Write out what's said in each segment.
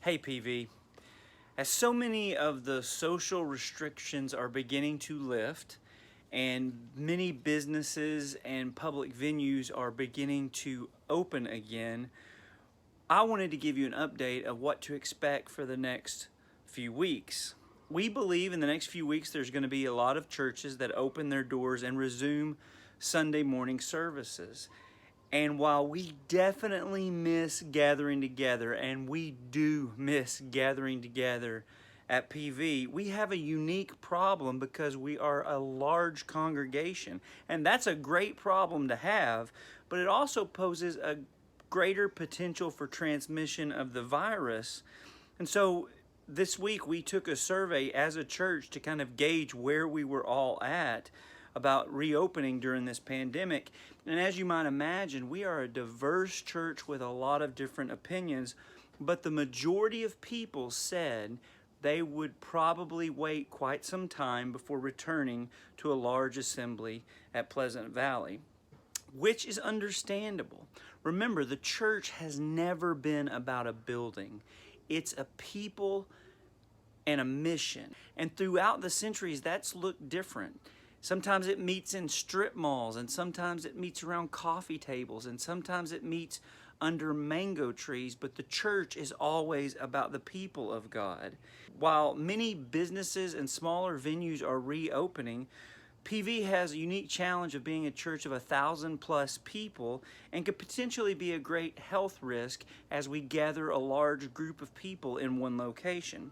Hey PV, as so many of the social restrictions are beginning to lift and many businesses and public venues are beginning to open again, I wanted to give you an update of what to expect for the next few weeks. We believe in the next few weeks there's going to be a lot of churches that open their doors and resume Sunday morning services. And while we definitely miss gathering together, and we do miss gathering together at PV, we have a unique problem because we are a large congregation. And that's a great problem to have, but it also poses a greater potential for transmission of the virus. And so this week we took a survey as a church to kind of gauge where we were all at about reopening during this pandemic. And as you might imagine, we are a diverse church with a lot of different opinions, but the majority of people said they would probably wait quite some time before returning to a large assembly at Pleasant Valley, which is understandable. Remember, the church has never been about a building. It's a people and a mission. And throughout the centuries, that's looked different. Sometimes it meets in strip malls, and sometimes it meets around coffee tables, and sometimes it meets under mango trees, but the church is always about the people of God. While many businesses and smaller venues are reopening, PV has a unique challenge of being a church of 1,000+ people and could potentially be a great health risk as we gather a large group of people in one location.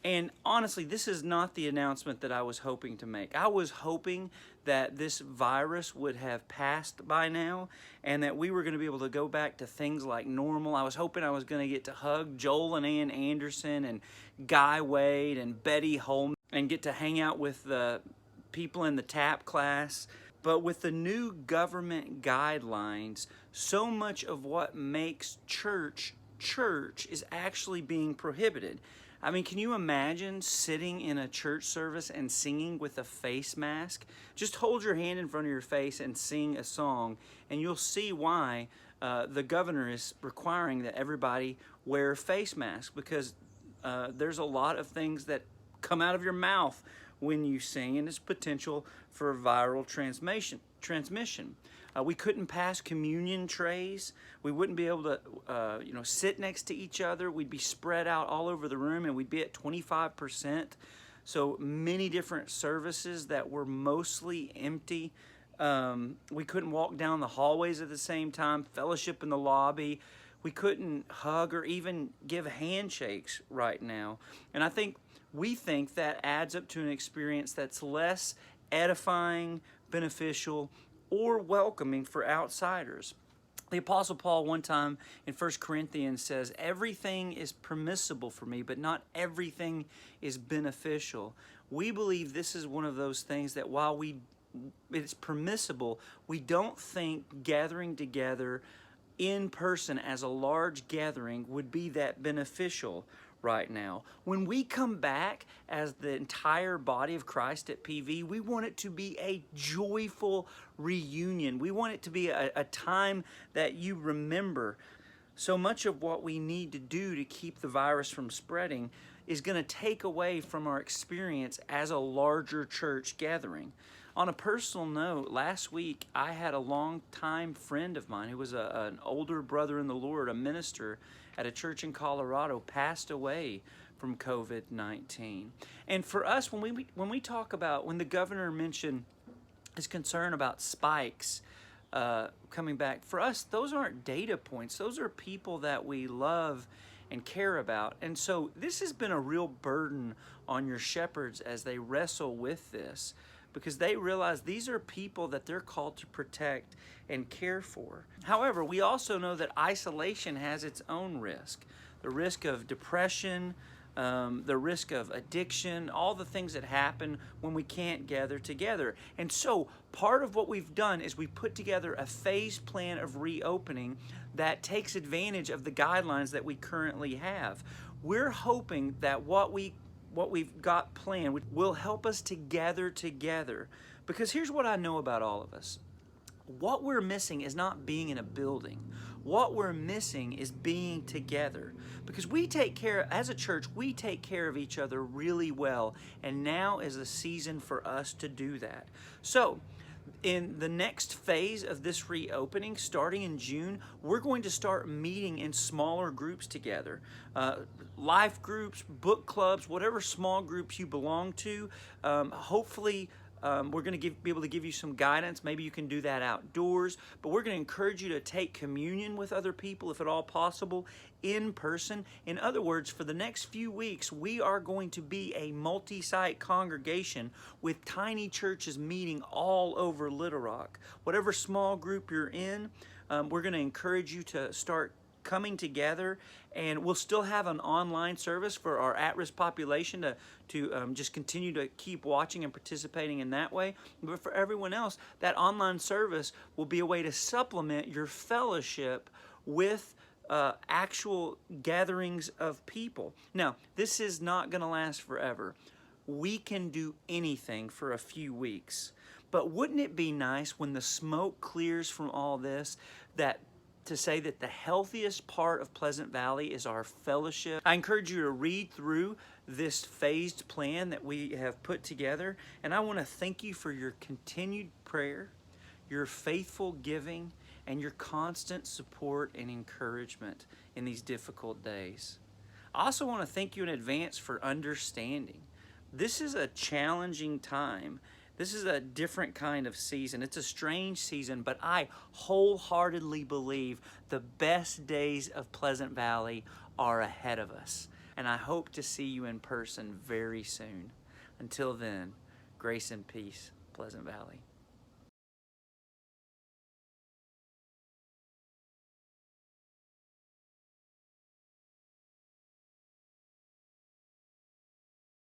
And honestly, this is not the announcement that I was hoping to make. I was hoping that this virus would have passed by now and that we were going to be able to go back to things like normal. I was hoping I was going to get to hug Joel and Ann Anderson and Guy Wade and Betty Holmes and get to hang out with the people in the TAP class. But with the new government guidelines, so much of what makes church is actually being prohibited. I mean, can you imagine sitting in a church service and singing with a face mask? Just hold your hand in front of your face and sing a song, and you'll see why the governor is requiring that everybody wear face masks, because there's a lot of things that come out of your mouth when you sing, and it's potential for viral transmission. We couldn't pass communion trays. We wouldn't be able to, sit next to each other. We'd be spread out all over the room, and we'd be at 25%. So many different services that were mostly empty. We couldn't walk down the hallways at the same time, fellowship in the lobby. We couldn't hug or even give handshakes right now. And we think that adds up to an experience that's less edifying, beneficial, or welcoming for outsiders. The Apostle Paul one time in 1 Corinthians says, "Everything is permissible for me, but not everything is beneficial." We believe this is one of those things that while it's permissible, we don't think gathering together in person as a large gathering would be that beneficial right now. When we come back as the entire body of Christ at PV, we want it to be a joyful reunion. We want it to be a time that you remember. So much of what we need to do to keep the virus from spreading is going to take away from our experience as a larger church gathering. On a personal note, last week I had a longtime friend of mine who was an older brother in the Lord, a minister at a church in Colorado, passed away from COVID-19. And for us, when we talk about, when the governor mentioned his concern about spikes coming back, for us, those aren't data points. Those are people that we love and care about. And so this has been a real burden on your shepherds as they wrestle with this, because they realize these are people that they're called to protect and care for. However, we also know that isolation has its own risk. The risk of depression, the risk of addiction, all the things that happen when we can't gather together. And so part of what we've done is we put together a phased plan of reopening that takes advantage of the guidelines that we currently have. We're hoping that what we've got planned will help us to gather together. Because here's what I know about all of us. What we're missing is not being in a building. What we're missing is being together, because we take care, as a church, we take care of each other really well, and now is a season for us to do that. So, in the next phase of this reopening, starting in June, we're going to start meeting in smaller groups together. Life groups, book clubs, whatever small groups you belong to. Hopefully, we're going to be able to give you some guidance. Maybe you can do that outdoors, but we're going to encourage you to take communion with other people, if at all possible, in person. In other words, for the next few weeks, we are going to be a multi-site congregation with tiny churches meeting all over Little Rock. Whatever small group you're in, we're going to encourage you to start coming together, and we'll still have an online service for our at-risk population to just continue to keep watching and participating in that way. But for everyone else, that online service will be a way to supplement your fellowship with actual gatherings of people. Now, this is not going to last forever. We can do anything for a few weeks. But wouldn't it be nice when the smoke clears from all this, to say that the healthiest part of Pleasant Valley is our fellowship? I encourage you to read through this phased plan that we have put together, and I want to thank you for your continued prayer, your faithful giving, and your constant support and encouragement in these difficult days. I also want to thank you in advance for understanding. This is a challenging time. This is a different kind of season. It's a strange season, but I wholeheartedly believe the best days of Pleasant Valley are ahead of us. And I hope to see you in person very soon. Until then, grace and peace, Pleasant Valley.